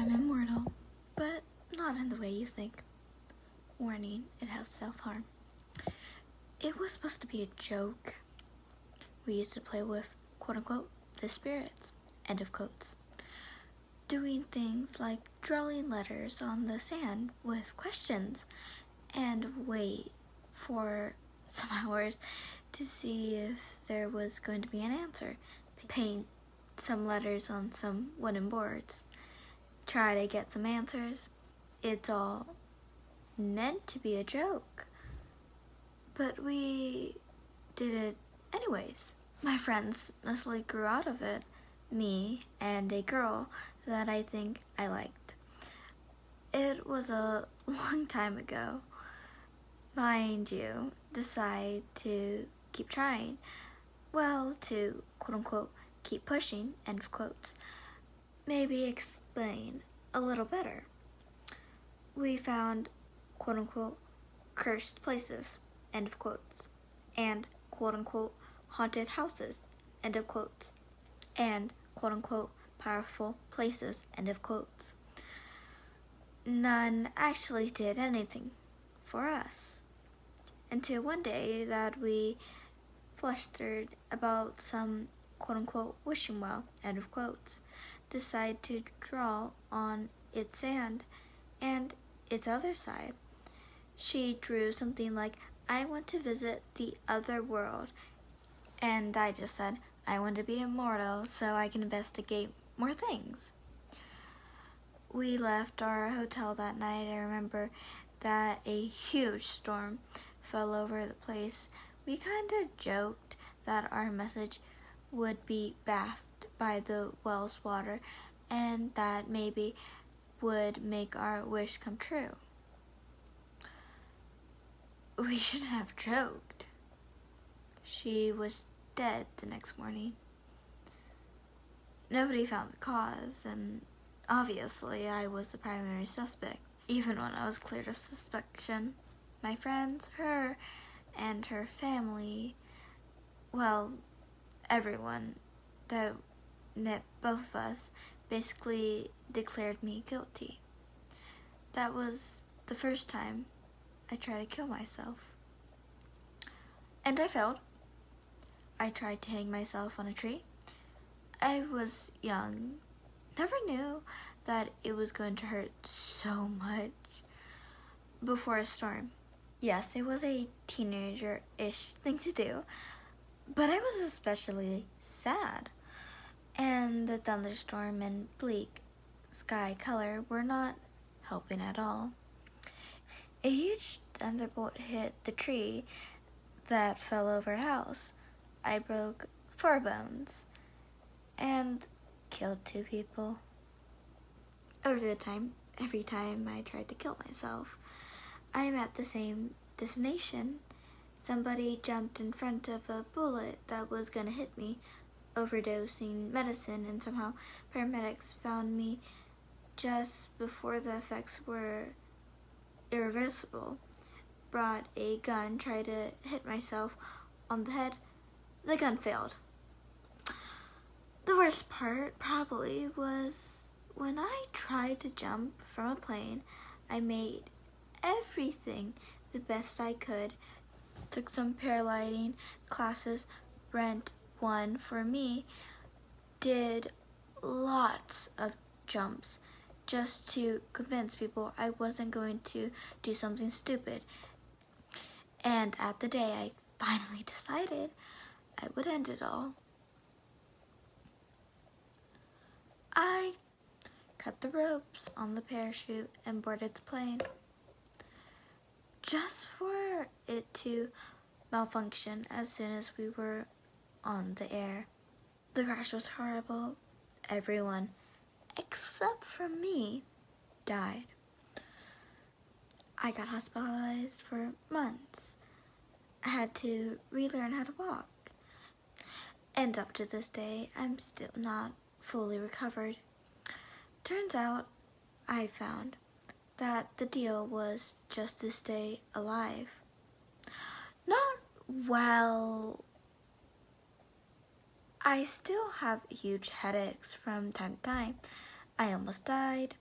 I'm immortal, but not in the way you think. Warning, it has self-harm. It was supposed to be a joke. We used to play with, quote-unquote, the spirits, end of quotes. Doing things like drawing letters on the sand with questions and wait for some hours to see if there was going to be an answer. Paint some letters on some wooden boards. Try to get some answers. It's all meant to be a joke. But we did it anyways. My friends mostly grew out of it. Me and a girl that I think I liked. It was a long time ago. Mind you, decide to keep trying. Well, to quote-unquote keep pushing, end of quotes. Maybe explain a little better. We found quote-unquote cursed places, end of quotes, and quote-unquote haunted houses, end of quotes, and quote-unquote powerful places, end of quotes. None actually did anything for us until one day that we flustered about some quote-unquote wishing well, end of quotes, decide to draw on its sand and its other side. She drew something like, I want to visit the other world, and I just said, I want to be immortal so I can investigate more things. We left our hotel that night. I remember that a huge storm fell over the place. We kind of joked that our message would be bathed by the well's water and that maybe would make our wish come true. We shouldn't have joked. She was dead the next morning. Nobody found the cause, and obviously I was the primary suspect. Even when I was cleared of suspicion, my friends, her, and her family, well, everyone that met both of us basically declared me guilty. That was the first time I tried to kill myself. And I failed. I tried to hang myself on a tree. I was young, never knew that it was going to hurt so much before a storm. Yes, it was a teenager-ish thing to do, but I was especially sad. And the thunderstorm and bleak sky color were not helping at all. A huge thunderbolt hit the tree that fell over a house. I broke 4 bones and killed 2 people. Over the time, every time I tried to kill myself, I'm at the same destination. Somebody jumped in front of a bullet that was gonna hit me, overdosing medicine, and somehow paramedics found me just before the effects were irreversible. Brought a gun, tried to hit myself on the head. The gun failed. The worst part probably was when I tried to jump from a plane. I made everything the best I could. Took some paragliding classes, rent one for me, did lots of jumps just to convince people I wasn't going to do something stupid. And at the day I finally decided I would end it all, I cut the ropes on the parachute and boarded the plane, just for it to malfunction as soon as we were on the air. The crash was horrible. Everyone, except for me, died. I got hospitalized for months. I had to relearn how to walk. And up to this day, I'm still not fully recovered. Turns out, I found that the deal was just to stay alive. Not well. I still have huge headaches from time to time. I almost died.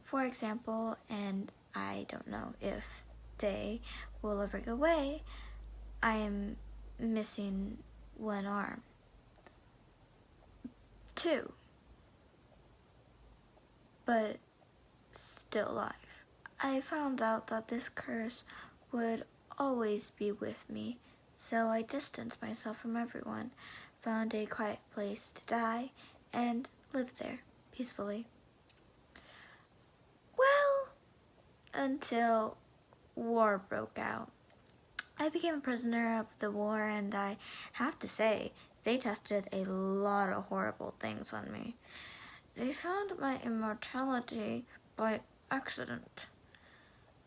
For example, and I don't know if they will ever go away, I am missing one arm. 2, but still alive. I found out that this curse would always be with me, so I distanced myself from everyone, found a quiet place to die, and lived there peacefully. Well, until war broke out. I became a prisoner of the war, and I have to say, they tested a lot of horrible things on me. They found my immortality by accident,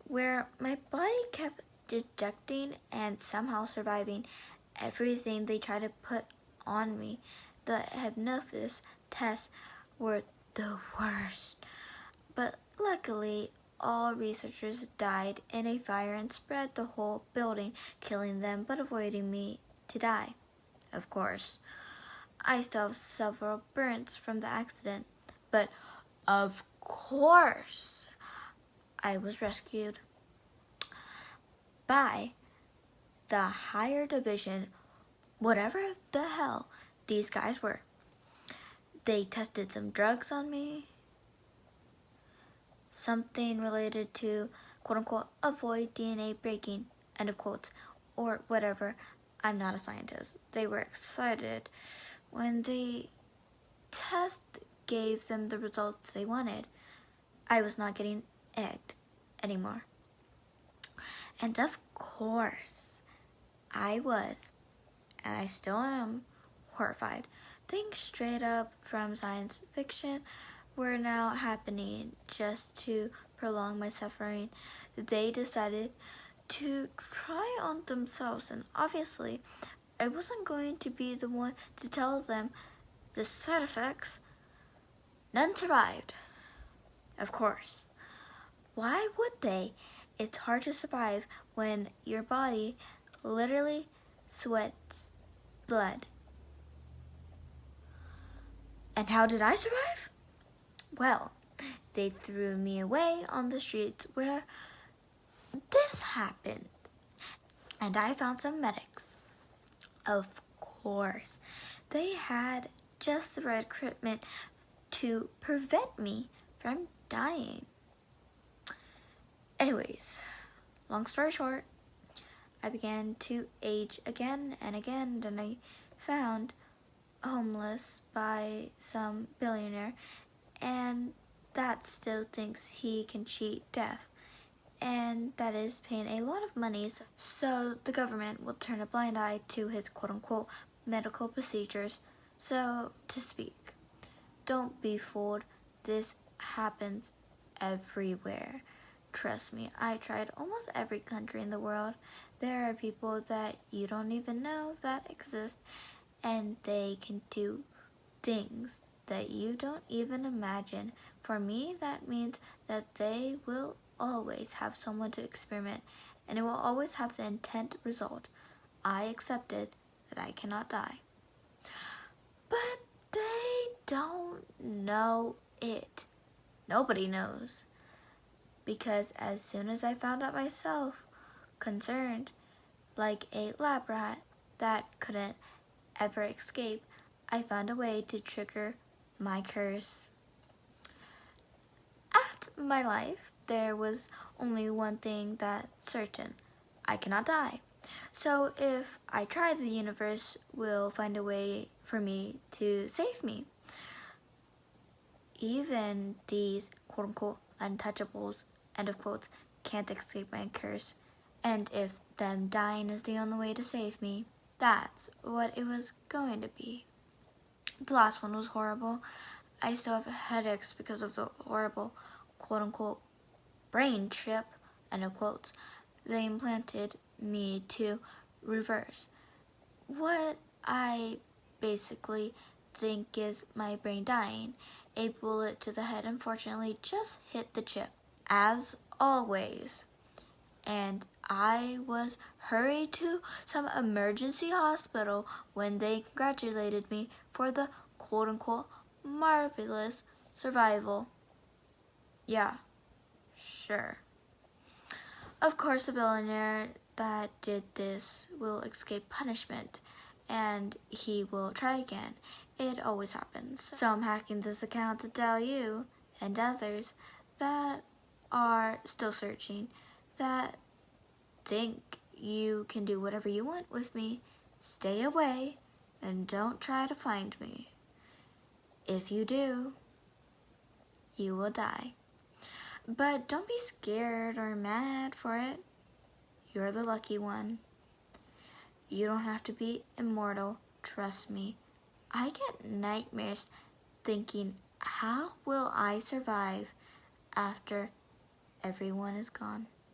where my body kept detecting and somehow surviving everything they tried to put on me. The hypnosis tests were the worst, but luckily all researchers died in a fire and spread the whole building, killing them but avoiding me to die. Of course, I still have several burns from the accident, but of course I was rescued by the higher division, whatever the hell these guys were. They tested some drugs on me, something related to quote unquote avoid DNA breaking, end of quotes, or whatever. I'm not a scientist. They were excited when the test gave them the results they wanted. I was not getting egged anymore. And of course, I was, and I still am, horrified. Things straight up from science fiction were now happening just to prolong my suffering. They decided to try on themselves, and obviously, I wasn't going to be the one to tell them the side effects. None survived. Of course. Why would they? It's hard to survive when your body literally sweats blood. And how did I survive? Well, they threw me away on the streets where this happened. And I found some medics. Of course, they had just the right equipment to prevent me from dying. Anyways, long story short, I began to age again and again, and I found homeless by some billionaire, and that still thinks he can cheat death, and that is paying a lot of money, so the government will turn a blind eye to his quote-unquote medical procedures, so to speak. Don't be fooled. This happens everywhere. Trust me, I tried almost every country in the world. There are people that you don't even know that exist, and they can do things that you don't even imagine. For me, that means that they will always have someone to experiment, and it will always have the intent result. I accepted that I cannot die. But they don't know it. Nobody knows. Because as soon as I found out myself, concerned, like a lab rat that couldn't ever escape, I found a way to trigger my curse. At my life, there was only one thing that's certain. I cannot die. So if I try, the universe will find a way for me to save me. Even these quote-unquote untouchables, end of quotes, can't escape my curse. And if them dying is the only way to save me, that's what it was going to be. The last one was horrible. I still have headaches because of the horrible quote-unquote brain chip, end of quotes, they implanted me to reverse. What I basically think is my brain dying. A bullet to the head unfortunately just hit the chip, as always. And I was hurried to some emergency hospital when they congratulated me for the quote-unquote marvelous survival. Yeah, Sure. Of course, the billionaire that did this will escape punishment and he will try again. It always happens. So I'm hacking this account to tell you and others that are still searching, that think you can do whatever you want with me, stay away and don't try to find me. If you do, you will die. But don't be scared or mad for it. You're the lucky one. You don't have to be immortal, trust me. I get nightmares thinking, how will I survive after everyone is gone?